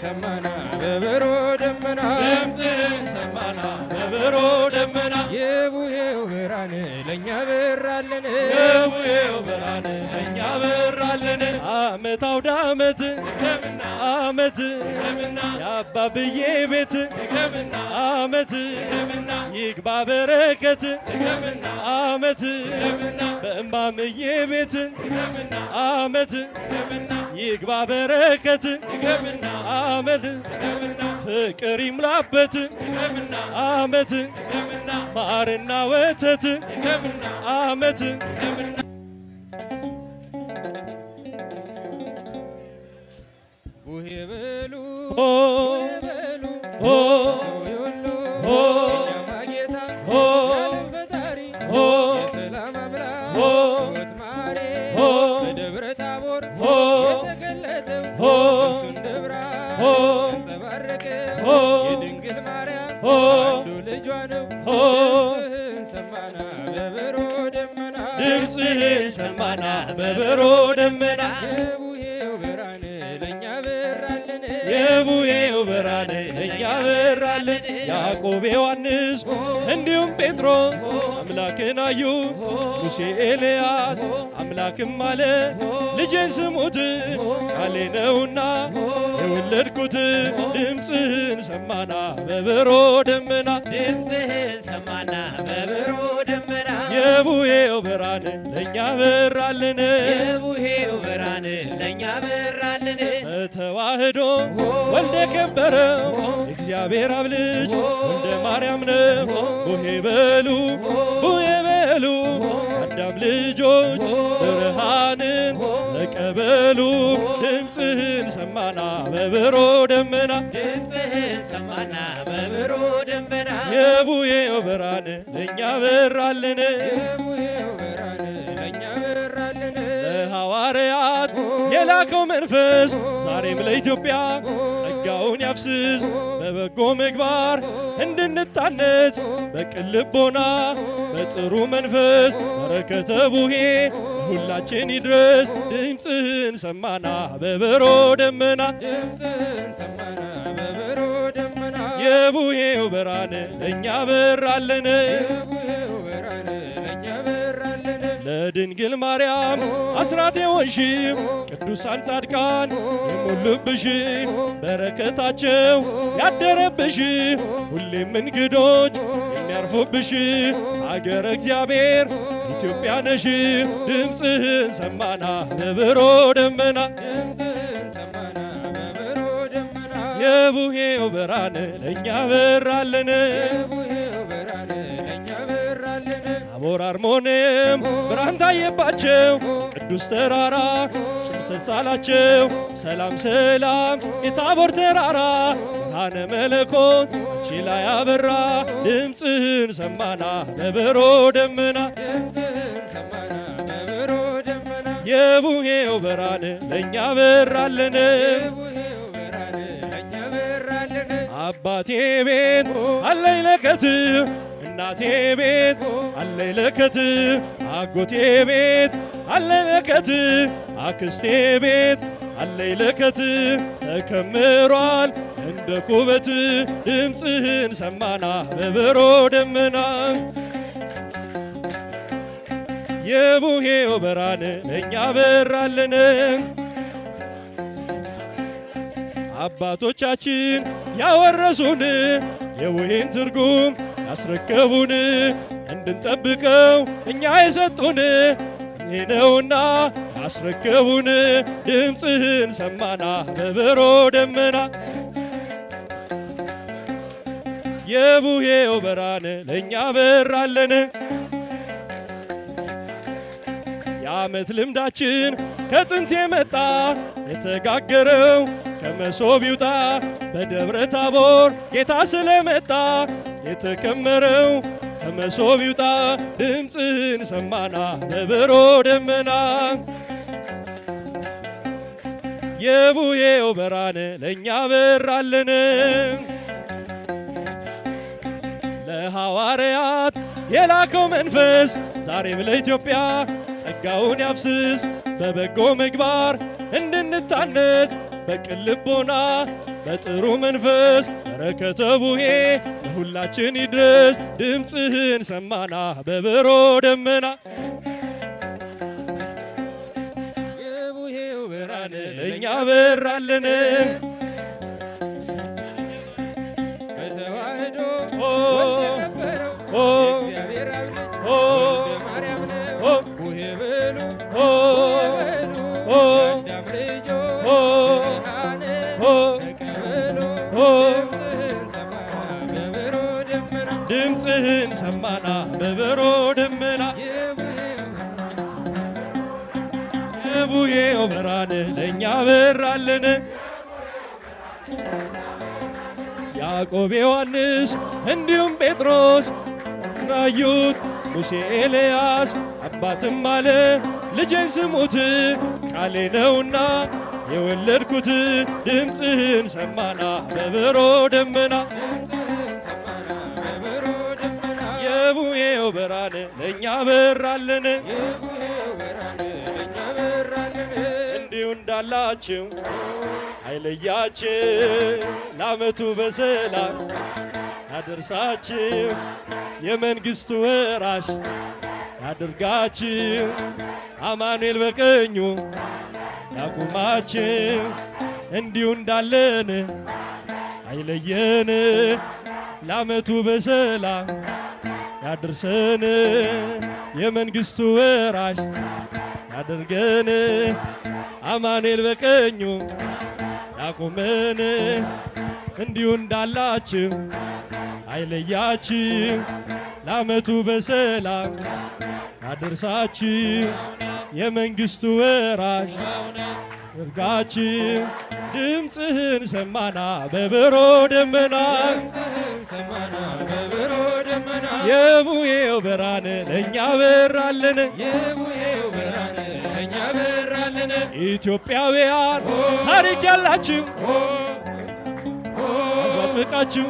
ሰማና በበሮ ደመና ድምፅህን ሰማና በበሮ ደመና የቡሄው ብርሃን ለእኛ በራልን የቡሄው ብርሃን ለእኛ በራልን ዓመት አውደ ዓመት ድገምና ዓመት ድገምና የአባብዬ ቤት ድገምና ዓመት ድገምና ይግባ በረከት ድገምና ዓመት ድገምና በእማምዬ ቤት ድገምና ዓመት ድገምና ይግባ በረከት ድገምና ዓመት ድገምና ፍቅር ይምላበት ድገምና ዓመት ድገምና ማርና ወተት ድገምና ዓመት ድገምና ቡሄ በሉ ቡሄ በሉ የወሎ የኛማ ጌታ የዓለም ፈጣሪ የሰላም አምላክ ሕይወት ማሬ በደብረ ታቦር የተገለጠው እርሱ እንደ ብርሃን ያንጸባረቀው የድንግል ማርያም አንዱ ልጇ ነው። ድምፅህን ሰማና በበሮ ደመና ድምፅህን ሰማና በበሮ ደመና የቡሄው ብርሃን ለእኛ በራልን የቡሄው ብርሃን ለእኛ በራልን ያዕቆብ ዮሐንስ እንዲሁም ጴጥሮስ አምላክን አዩ ሙሴ ኤልያስ አምላክም አለ ልጄን ስሙት ቃሌ ነውና የወለድኩት ድምፅህን ሰማና በበሮ ደመና ድምፅህን ሰማና በበሮ ደመና የቡሄው ብርሃን ለእኛ በራልን የቡሄው ብርሃን ለእኛ በራልን በተዋህዶ ወልደ ከበረው እግዚአብሔር አብ ልጅ ወልደ ማርያም ነው። ቡሄ በሉ ቡሄ በሉ አዳም ልጆች ብርሃንን ተቀበሉ ድምፅህን ሰማና በበሮ ደመና ድምፅህን ሰማና በበሮ ደመና የቡሄው ብርሃን ለእኛ በራልን የቡሄው ብርሃን ለእኛ በራልን ለሐዋርያት የላከው መንፈስ ዛሬም ለኢትዮጵያ ጸጋውን ያፍስስ በበጎ ምግባር እንድንታነጽ በቅን ልቦና በጥሩ መንፈስ በረከተ ቡሄ ሁላችን ይድረስ ድምፅህን ሰማና በበሮ ደመና ድምፅህን ሰማና በበሮ ደመና የቡሄው ብርሃን ለእኛ በራልን የቡሄው ብርሃን ለእኛ በራልን ለድንግል ማርያም አስራት የሆንሽ ቅዱሳን ጻድቃን የሞሉብሽ በረከታቸው ያደረብሽ ሁሌም እንግዶች የሚያርፉብሽ አገረ እግዚአብሔር ኢትዮጵያ ነሽ ድምፅህን ሰማና በበሮ ደመና ድምፅህን ሰማና በበሮ ደመና የቡሄው ብርሃን ለእኛ በራልን የቡሄው ብርሃን ለእኛ በራልን ታቦር አርሞንም ብርሃን ታየባቸው ቅዱስ ተራራ ፍጹም ሰልሳላቸው ሰላም ሰላም የታቦር ተራራ ብርሃነ መለኮት አንቺ ላይ አበራ ድምፅህን ሰማና በበሮ ደመና ድምፅህን ሰማና በበሮ ደመና የቡሄው ብርሃን ለእኛ በራልን የቡሄው ብርሃን ለእኛ በራልን አባቴ ቤት አለኝ ለከት እናቴ ቤት አለኝ ለከት አጎቴ ቤት አለኝ ለከት አክስቴ ቤት አለኝ ለከት ተከምሯል እንደ ኩበት ድምፅህን ሰማና በበሮ ደመና የቡሄው ብርሃን ለእኛ በራልን አባቶቻችን ያወረሱን የቡሄን ትርጉም ያስረከቡን እንድንጠብቀው እኛ የሰጡን ይህ ነውና ያስረከቡን ድምፅህን ሰማና በበሮ ደመና የቡሄው ብርሃን ለእኛ በራልን የዓመት ልምዳችን ከጥንት የመጣ የተጋገረው ከመሶብ ይውጣ በደብረ ታቦር ጌታ ስለመጣ የተከመረው ከመሶብ ይውጣ ድምፅህን ሰማና በበሮ ደመና የቡሄው ብርሃን ለእኛ በራልን ለሐዋርያት የላከው መንፈስ ዛሬም ለኢትዮጵያ ጸጋውን ያፍስስ በበጎ ምግባር እንድንታነጽ በቅን ልቦና በጥሩ መንፈስ በረከተ ቡሄ ለሁላችን ይድረስ። ድምፅህን ሰማና በበሮ ደመና የቡሄው ብርሃን ለእኛ በራልን። በተዋህዶ ወልደ ነበረው የእግዚአብሔር አብ ልጅ ወልደ ማርያም ነው። ቡሄ በሉ የአዳም ልጆች ብርሃን ተቀበሉ። ድምፅህን ሰማና በበሮ ደመና የቡሄው ብርሃን ለእኛ በራልን። ያዕቆብ ዮሐንስ እንዲሁም ጴጥሮስ ናዩት ሙሴ ኤልያስ አባትም አለ ልጄን ስሙት ቃሌ ነውና የወለድኩት። ድምፅህን ሰማና በበሮ ደመና የቡሄው ብርሃን ለእኛ በራልን። እንዲሁ እንዳላችሁ አይለያችሁ ለዓመቱ በሰላም ያደርሳችሁ የመንግሥቱ ወራሽ ያድርጋችሁ። አማኑኤል በቀኙ ያቁማችሁ እንዲሁ እንዳለን አይለየን ለዓመቱ በሰላም ያድርሰን የመንግሥቱ ወራሽ ያድርገን። አማኑኤል በቀኙ ያቁመን እንዲሁ እንዳላችሁ አይለያችሁ ለዓመቱ በሰላም ያደርሳችሁ የመንግሥቱ ወራሽ ያድርጋችሁ። ድምፅህን ሰማና በበሮ ደመና የቡሄው ብርሃን ለእኛ በራልን። ኢትዮጵያውያን ታሪክ ያላችሁ አጥብቃችሁ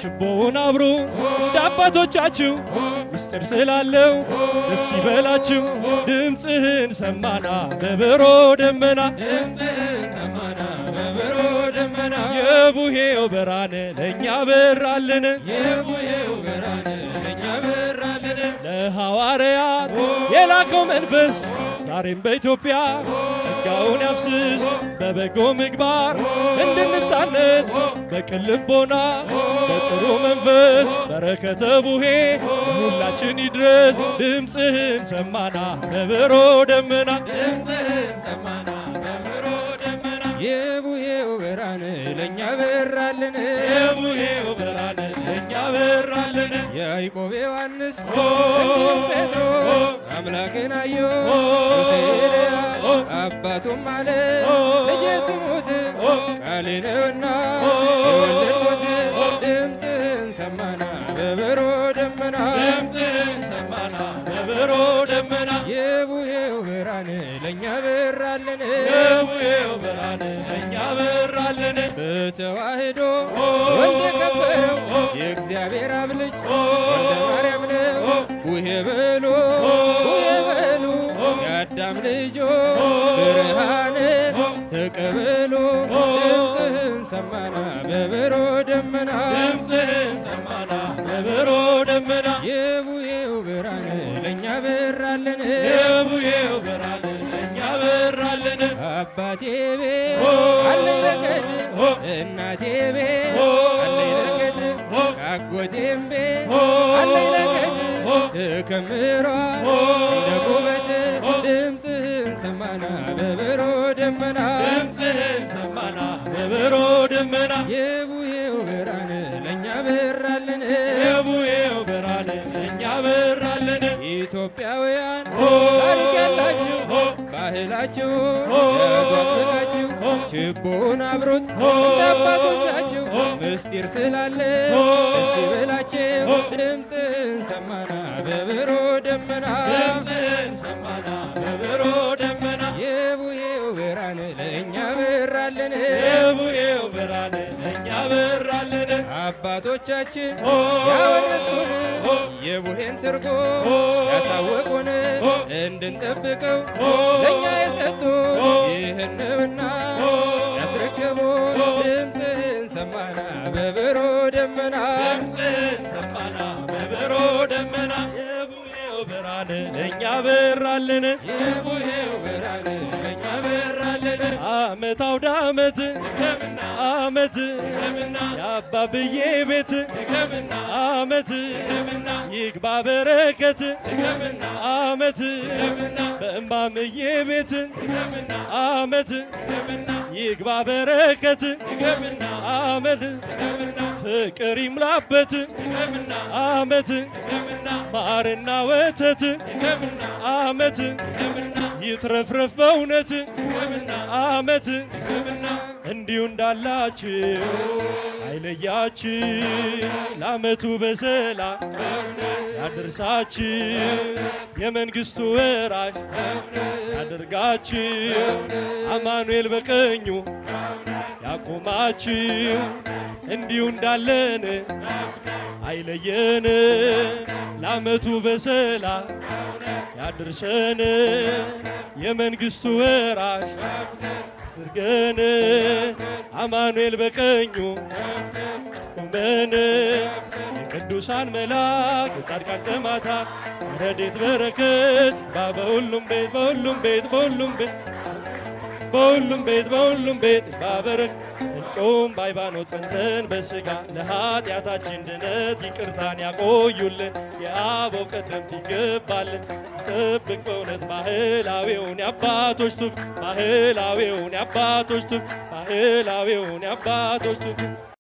ችቦውን አብሩ እንደ አባቶቻችሁ ምስጢር ስላለው ደስ ይበላችሁ። ድምፅህን ሰማና በበሮ ደመና የቡሄው ብርሃን ለእኛ በራልን። ለሐዋርያት የላከው መንፈስ ዛሬም በኢትዮጵያ ጸጋውን ያፍስስ። በበጎ ምግባር እንድንታነጽ በቅን ልቦና በጥሩ መንፈስ በረከተ ቡሄ ሁላችን ይድረስ። ድምፅህን ሰማና በበሮ ደመና የቡሄው ብርሃን ለእኛ በራልን። የቡሄው ብርሃን ለእኛ በራልን። ያዕቆብ ዮሐንስ እንዲሁም ጴጥሮስ አምላክን አዩ ሙሴ ኤልያስ አባቱም አለ ልጄ ስሙት ቃሌ ነውና የወለድኩት። ድምፅህን ሰማና በበሮ ደመና በበሮ ደመና የቡሄው ብርሃን ለእኛ በራልን። የቡሄው ብርሃን ለእኛ በራልን። በተዋህዶ ወልደ ከበረው የእግዚአብሔር አብ ልጅ ወልደ ማርያም ነው። ቡሄ በሉ የአዳም ልጆች ብርሃን ተቀበሉ። ድምፅህን ሰማና በበሮ ደመና የቡሄው ብርሃን ለእኛ በራልን። አባቴ ቤት አለኝ በረከት እናቴ ቤት አለኝ በረከት ከአጎቴም ቤት አለኝ በረከት ተከምሯል እንደ ቁመት። ድምፅህን ሰማና በበሮ ደመና የቡሄው ብርሃን ለእኛ በራልን። ኢትዮጵያውያን ታሪክ ያላችሁ ባህላችሁ ያዙ አጥብቃችሁ ችቦውን አብሩት እንደ አባቶቻችሁ ምስጢር ስላለ ደስ ይበላችሁ። ድምፅህን ሰማና በበሮ ደመና የቡሄው ብርሃን ለእኛ በራልን። አባቶቻችን ያወረሱን የቡሄን ትርጉም ያሳወቁን እንድንጠብቀው ለእኛ የሰጡ ይህን ነውና ሰማና በብሮ ደመና ድምፅህን ሰማና በብሮ ደመና የቡሄው ብርሃን ለእኛ በራልን የቡሄው ብርሃን ለእኛ በራልን ዓመት አውደ ዓመት ድገምና ዓመት ድገምና የአባብዬ ቤት ድገምና ዓመት ድገምና ይግባ በረከት ድገምና ዓመት ድገምና በእማምዬ ቤት ድገምና ዓመት ድገምና ይግባ በረከት ድገምና ዓመት ድገምና ፍቅር ይምላበት ድገምና ዓመት ድገምና ማርና ወተት ድገምና ዓመት ድገምና ይትረፍረፍ በእውነት ድገምና ዓመት ድገምና እንዲሁ እንዳላችሁ አይለያችሁ ለዓመቱ በሰላም ያድርሳችሁ የመንግሥቱ ወራሽ ያድርጋችሁ አማኑኤል በቀኙ ያቆማችሁ እንዲሁ እንዳለን አይለየን ለዓመቱ በሰላም ያድርሰን የመንግሥቱ ወራሽ አድርገን አማኑኤል በቀኙ ቆመን የቅዱሳን መልአክ የጻድቃን ሰማዕታት ረድኤት በረከት በሁሉም ቤት በሁሉም ቤት በሁሉም ቤት በሁሉም ቤት በሁሉም ቤት ባበረክ እንቆም በሃይማኖት ጸንተን በሥጋ ለኃጢአታችን ድነት ይቅርታን ያቆዩልን የአበው ቀደምት ይገባልን ጠብቅ በእውነት ባህላዊውን የአባቶች ቱፍ ባህላዊውን የአባቶች ቱፍ ባህላዊውን የአባቶች ቱፍ